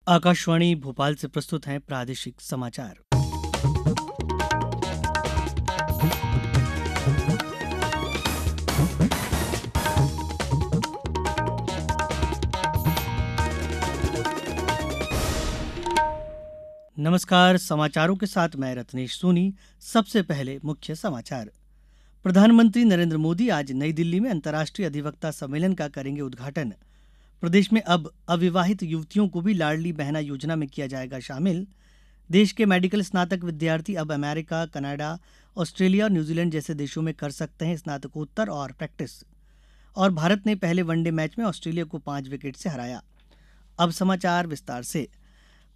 आकाशवाणी भोपाल से प्रस्तुत हैं प्रादेशिक समाचार। नमस्कार, समाचारों के साथ मैं रत्नेश सोनी। सबसे पहले मुख्य समाचार। प्रधानमंत्री नरेंद्र मोदी आज नई दिल्ली में अंतर्राष्ट्रीय अधिवक्ता सम्मेलन का करेंगे उद्घाटन। प्रदेश में अब अविवाहित युवतियों को भी लाडली बहना योजना में किया जाएगा शामिल। देश के मेडिकल स्नातक विद्यार्थी अब अमेरिका, कनाडा, ऑस्ट्रेलिया और न्यूजीलैंड जैसे देशों में कर सकते हैं स्नातकोत्तर और प्रैक्टिस। और भारत ने पहले वनडे मैच में ऑस्ट्रेलिया को 5 विकेट से हराया। अब समाचार विस्तार से।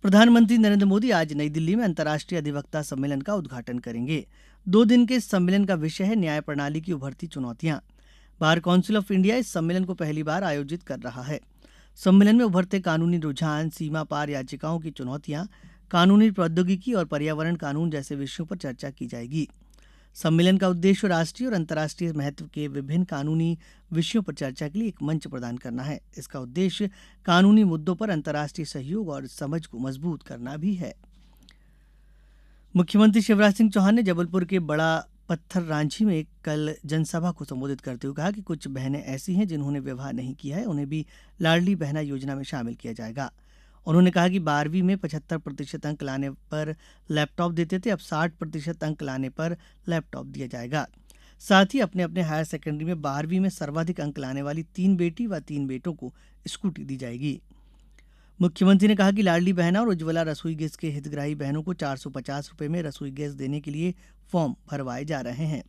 प्रधानमंत्री नरेंद्र मोदी आज नई दिल्ली में अंतर्राष्ट्रीय अधिवक्ता सम्मेलन का उद्घाटन करेंगे। 2 दिन के इस सम्मेलन का विषय है न्याय प्रणाली की उभरती चुनौतियां। बार काउंसिल ऑफ इंडिया इस सम्मेलन को पहली बार आयोजित कर रहा है। सम्मेलन में उभरते कानूनी रुझान, सीमा पार याचिकाओं की चुनौतियां, कानूनी प्रौद्योगिकी और पर्यावरण कानून जैसे विषयों पर चर्चा की जाएगी। सम्मेलन का उद्देश्य राष्ट्रीय और अंतर्राष्ट्रीय महत्व के विभिन्न कानूनी विषयों पर चर्चा के लिए एक मंच प्रदान करना है। इसका उद्देश्य कानूनी मुद्दों पर अंतर्राष्ट्रीय सहयोग और समझ को मजबूत करना भी है। मुख्यमंत्री शिवराज सिंह चौहान ने जबलपुर के बड़ा पत्थर रांझी में कल जनसभा को संबोधित करते हुए कहा कि कुछ बहनें ऐसी हैं जिन्होंने विवाह नहीं किया है, उन्हें भी लाडली बहना योजना में शामिल किया जाएगा। उन्होंने कहा कि 12वीं में 75% अंक लाने पर लैपटॉप देते थे, अब 60% अंक लाने पर लैपटॉप दिया जाएगा। साथ ही अपने अपने हायर सेकेंडरी में 12वीं में सर्वाधिक अंक लाने वाली 3 बेटी व 3 बेटों को स्कूटी दी जाएगी। मुख्यमंत्री ने कहा कि लाडली बहना और उज्ज्वला रसोई गैस के हितग्राही बहनों को 450 रुपए में रसोई गैस देने के लिए फॉर्म भरवाए जा रहे हैं।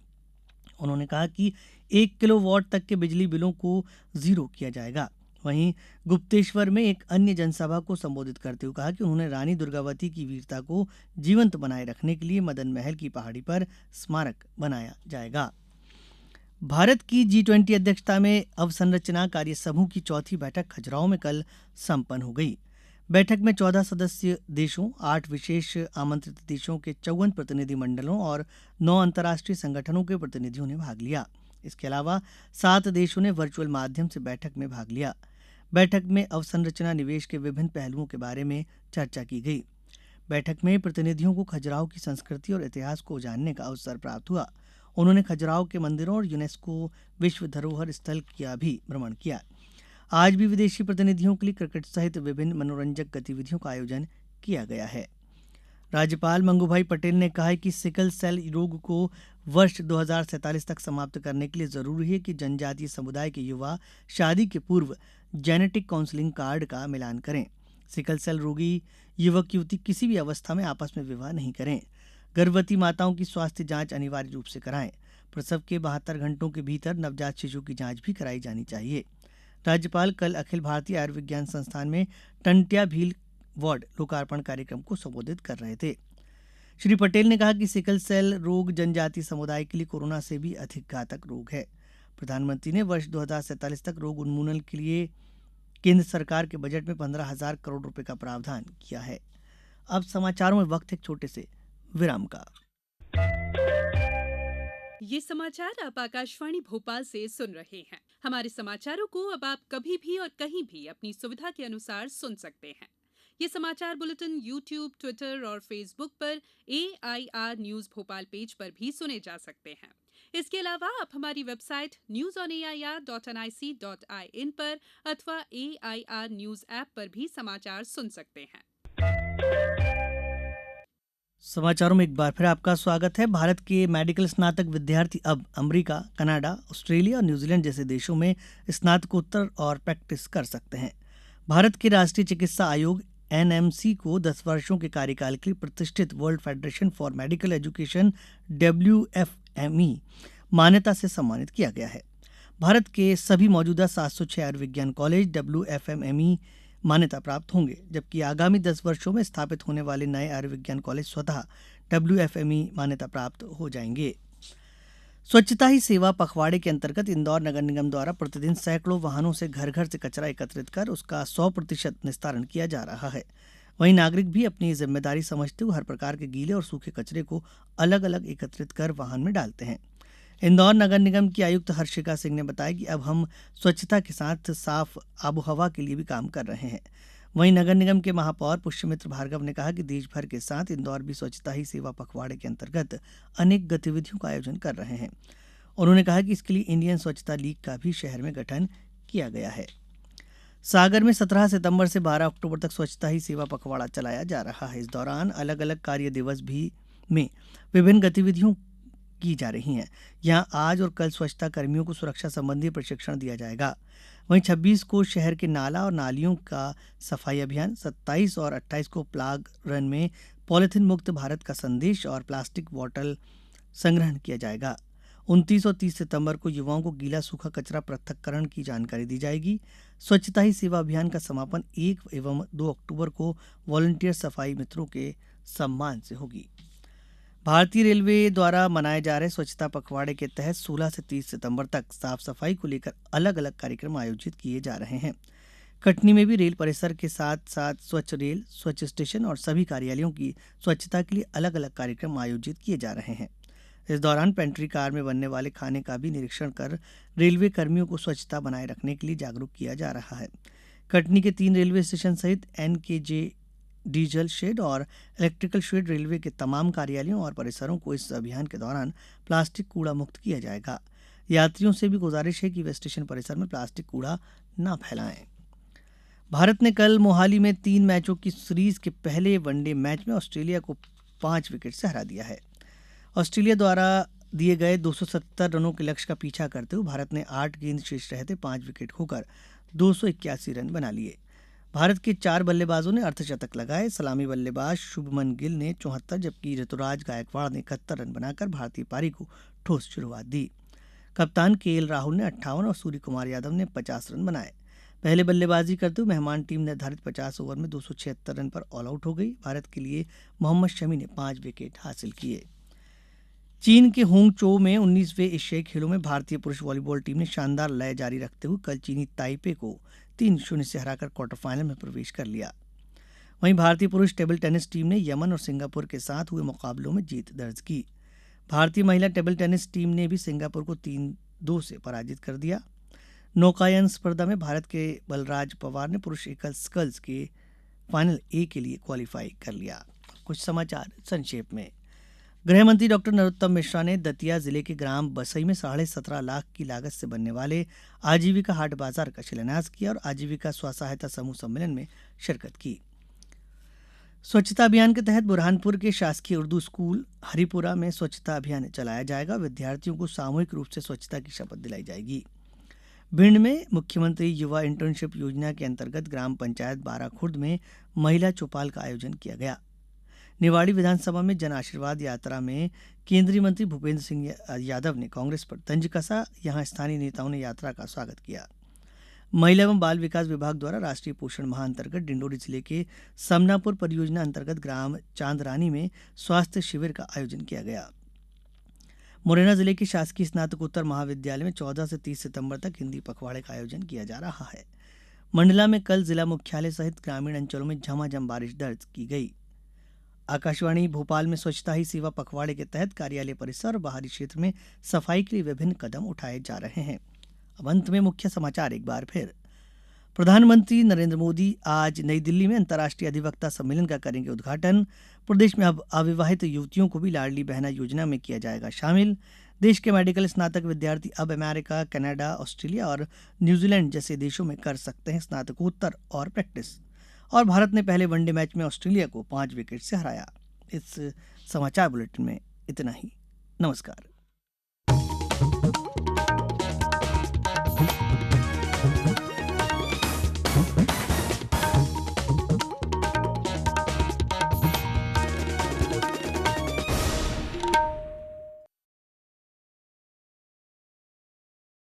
उन्होंने कहा कि 1 किलोवाट तक के बिजली बिलों को जीरो किया जाएगा। वहीं गुप्तेश्वर में एक अन्य जनसभा को संबोधित करते हुए कहा कि उन्होंने रानी दुर्गावती की वीरता को जीवंत बनाए रखने के लिए मदन महल की पहाड़ी पर स्मारक बनाया जाएगा। भारत की G20 अध्यक्षता में अवसंरचना कार्य समूह की चौथी बैठक खजुराहो में कल संपन्न हो गई। बैठक में 14 सदस्य देशों, 8 विशेष आमंत्रित देशों के 54 प्रतिनिधि मंडलों और 9 अंतर्राष्ट्रीय संगठनों के प्रतिनिधियों ने भाग लिया। इसके अलावा 7 देशों ने वर्चुअल माध्यम से बैठक में भाग लिया। बैठक में अवसंरचना निवेश के विभिन्न पहलुओं के बारे में चर्चा की गई। बैठक में प्रतिनिधियों को खजुराहो की संस्कृति और इतिहास को जानने का अवसर प्राप्त हुआ। उन्होंने खजुराहो के मंदिरों और यूनेस्को विश्व धरोहर स्थल का भी भ्रमण किया। आज भी विदेशी प्रतिनिधियों के लिए क्रिकेट सहित विभिन्न मनोरंजक गतिविधियों का आयोजन किया गया है। राज्यपाल मंगूभाई पटेल ने कहा है कि सिकल सेल रोग को वर्ष 2047 तक समाप्त करने के लिए जरूरी है कि जनजातीय समुदाय के युवा शादी के पूर्व जेनेटिक काउंसलिंग कार्ड का मिलान करें। सिकल सेल रोगी युवक युवती किसी भी अवस्था में आपस में विवाह नहीं करें। गर्भवती माताओं की स्वास्थ्य जांच अनिवार्य रूप से कराएं। प्रसव के 72 घंटों के भीतर नवजात शिशु की जांच भी कराई जानी चाहिए। राज्यपाल कल अखिल भारतीय आयुर्विज्ञान संस्थान में टंट्या भील वार्ड लोकार्पण कार्यक्रम को संबोधित कर रहे थे। श्री पटेल ने कहा कि सिकल सेल रोग जनजातीय समुदाय के लिए कोरोना से भी अधिक घातक रोग है। प्रधानमंत्री ने वर्ष 2047 तक रोग उन्मूलन के लिए केंद्र सरकार के बजट में 15,000 करोड़ रुपए का प्रावधान किया है। अब समाचारों में वक्त एक छोटे से विराम का। ये समाचार आप आकाशवाणी भोपाल से सुन रहे हैं। हमारे समाचारों को अब आप कभी भी और कहीं भी अपनी सुविधा के अनुसार सुन सकते हैं। ये समाचार बुलेटिन YouTube, ट्विटर और फेसबुक पर AIR न्यूज भोपाल पेज पर भी सुने जा सकते हैं। इसके अलावा आप हमारी वेबसाइट newsonair.nic.in पर अथवा AIR न्यूज ऐप पर भी समाचार सुन सकते हैं। समाचारों में एक बार फिर आपका स्वागत है। भारत के मेडिकल स्नातक विद्यार्थी अब अमेरिका, कनाडा, ऑस्ट्रेलिया और न्यूजीलैंड जैसे देशों में स्नातकोत्तर और प्रैक्टिस कर सकते हैं। भारत के राष्ट्रीय चिकित्सा आयोग NMC को 10 वर्षों के कार्यकाल के लिए प्रतिष्ठित world federation for medical education WFME मान्यता से सम्मानित किया गया है। भारत के सभी मौजूदा 706 आयुर्विज्ञान कॉलेज WFME मान्यता प्राप्त होंगे, जबकि आगामी 10 वर्षों में स्थापित होने वाले नए आयुर्विज्ञान कॉलेज स्वतः WFME मान्यता प्राप्त हो जाएंगे। स्वच्छता ही सेवा पखवाड़े के अंतर्गत इंदौर नगर निगम द्वारा प्रतिदिन सैकड़ों वाहनों से घर घर से कचरा एकत्रित कर उसका 100% निस्तारण किया जा रहा है। वहीं नागरिक भी अपनी जिम्मेदारी समझते हुए हर प्रकार के गीले और सूखे कचरे को अलग अलग एकत्रित कर वाहन में डालते हैं। इंदौर नगर निगम की आयुक्त हर्षिका सिंह ने बताया कि अब हम स्वच्छता के साथ साफ आबोहवा के लिए भी काम कर रहे हैं। वहीं नगर निगम के महापौर पुष्यमित्र भार्गव ने कहा कि देश भर के साथ इंदौर भी स्वच्छता ही सेवा पखवाड़े के अंतर्गत अनेक गतिविधियों का आयोजन कर रहे हैं। उन्होंने कहा कि इसके लिए इंडियन स्वच्छता लीग का भी शहर में गठन किया गया है। सागर में 17 सितंबर से 12 अक्टूबर तक स्वच्छता ही सेवा पखवाड़ा चलाया जा रहा है। इस दौरान अलग अलग कार्य दिवस भी में विभिन्न गतिविधियों की जा रही हैं। यहां आज और कल स्वच्छता कर्मियों को सुरक्षा संबंधी प्रशिक्षण दिया जाएगा। वहीं 26 को शहर के नाला और नालियों का सफाई अभियान, 27 और 28 को प्लाग रन में पॉलिथीन मुक्त भारत का संदेश और प्लास्टिक बॉटल संग्रहण किया जाएगा। 29 और 30 सितंबर को युवाओं को गीला सूखा कचरा पृथक्करण की जानकारी दी जाएगी। स्वच्छता ही सेवा अभियान का समापन 1 एवं 2 अक्टूबर को वॉलंटियर सफाई मित्रों के सम्मान से होगी। भारतीय रेलवे द्वारा मनाए जा रहे स्वच्छता पखवाड़े के तहत 16 से 30 सितंबर तक साफ सफाई को लेकर अलग अलग कार्यक्रम आयोजित किए जा रहे हैं। कटनी में भी रेल परिसर के साथ साथ स्वच्छ रेल, स्वच्छ स्टेशन और सभी कार्यालयों की स्वच्छता के लिए अलग अलग कार्यक्रम आयोजित किए जा रहे हैं। इस दौरान पेंट्री कार में बनने वाले खाने का भी निरीक्षण कर रेलवे कर्मियों को स्वच्छता बनाए रखने के लिए जागरूक किया जा रहा है। कटनी के 3 रेलवे स्टेशन सहित NKJ डीजल शेड और इलेक्ट्रिकल शेड रेलवे के तमाम कार्यालयों और परिसरों को इस अभियान के दौरान प्लास्टिक कूड़ा मुक्त किया जाएगा। यात्रियों से भी गुजारिश है कि वे स्टेशन परिसर में प्लास्टिक कूड़ा न फैलाएं। भारत ने कल मोहाली में 3 मैचों की सीरीज के पहले वनडे मैच में ऑस्ट्रेलिया को 5 विकेट से हरा दिया है। ऑस्ट्रेलिया द्वारा दिए गए 270 रनों के लक्ष्य का पीछा करते हुए भारत ने 8 गेंद शेष रहते 5 विकेट खोकर 281 रन बना लिए। भारत के 4 बल्लेबाजों ने अर्धशतक लगाए। सलामी बल्लेबाज शुभमन गिल ने 74 जबकि ऋतुराज गायकवाड़ ने 71 रन बनाकर भारतीय पारी को ठोस शुरुआत दी। कप्तान KL राहुल ने 58 और सूर्य कुमार यादव ने 50 रन बनाए। पहले बल्लेबाजी करते हुए मेहमान टीम निर्धारित 50 ओवर में 276 रन पर ऑल आउट हो गई। भारत के लिए मोहम्मद शमी ने 5 विकेट हासिल किए। चीन के होंगचो में 19वें एशियाई खेलों में भारतीय पुरुष वॉलीबॉल टीम ने शानदार लय जारी रखते हुए कल चीनी ताइपे को 3-0 से हराकर क्वार्टर फाइनल में प्रवेश कर लिया। वहीं भारतीय पुरुष टेबल टेनिस टीम ने यमन और सिंगापुर के साथ हुए मुकाबलों में जीत दर्ज की। भारतीय महिला टेबल टेनिस टीम ने भी सिंगापुर को 3-2 से पराजित कर दिया। नौकायन स्पर्धा में भारत के बलराज पवार ने पुरुष एकल स्कल्स के फाइनल ए के लिए क्वालिफाई कर लिया। कुछ समाचार संक्षेप में। गृह मंत्री डॉक्टर नरोत्तम मिश्रा ने दतिया जिले के ग्राम बसई में 17.5 लाख की लागत से बनने वाले आजीविका हाट बाजार का शिलान्यास किया और आजीविका स्वसहायता समूह सम्मेलन में शिरकत की। स्वच्छता अभियान के तहत बुरहानपुर के शासकीय उर्दू स्कूल हरिपुरा में स्वच्छता अभियान चलाया जाएगा। विद्यार्थियों को सामूहिक रूप से स्वच्छता की शपथ दिलाई जाएगी। भिंड में मुख्यमंत्री युवा इंटर्नशिप योजना के अंतर्गत ग्राम पंचायत बाराखुर्द में महिला चौपाल का आयोजन किया गया। निवाड़ी विधानसभा में जन आशीर्वाद यात्रा में केंद्रीय मंत्री भूपेंद्र सिंह यादव ने कांग्रेस पर तंज कसा। यहां स्थानीय नेताओं ने यात्रा का स्वागत किया। महिला एवं बाल विकास विभाग द्वारा राष्ट्रीय पोषण माह अंतर्गत डिंडोरी जिले के समनापुर परियोजना अंतर्गत ग्राम चांदरानी में स्वास्थ्य शिविर का आयोजन किया गया। मुरैना जिले के शासकीय स्नातकोत्तर महाविद्यालय में 14 से 30 सितंबर तक हिंदी पखवाड़े का आयोजन किया जा रहा है। मंडला में कल जिला मुख्यालय सहित ग्रामीण अंचलों में झमाझम बारिश दर्ज की गई। आकाशवाणी भोपाल में स्वच्छता ही सेवा पखवाड़े के तहत कार्यालय परिसर और बाहरी क्षेत्र में सफाई के लिए विभिन्न कदम उठाए जा रहे हैं। अब अंत में मुख्य समाचार एक बार फिर। प्रधानमंत्री नरेंद्र मोदी आज नई दिल्ली में अंतर्राष्ट्रीय अधिवक्ता सम्मेलन का करेंगे उद्घाटन। प्रदेश में अब अविवाहित युवतियों को भी लाडली बहना योजना में किया जाएगा शामिल। देश के मेडिकल स्नातक विद्यार्थी अब अमेरिका, कनाडा, ऑस्ट्रेलिया और न्यूजीलैंड जैसे देशों में कर सकते हैं स्नातकोत्तर और प्रैक्टिस। और भारत ने पहले वनडे मैच में ऑस्ट्रेलिया को 5 विकेट से हराया। इस समाचार बुलेटिन में इतना ही। नमस्कार।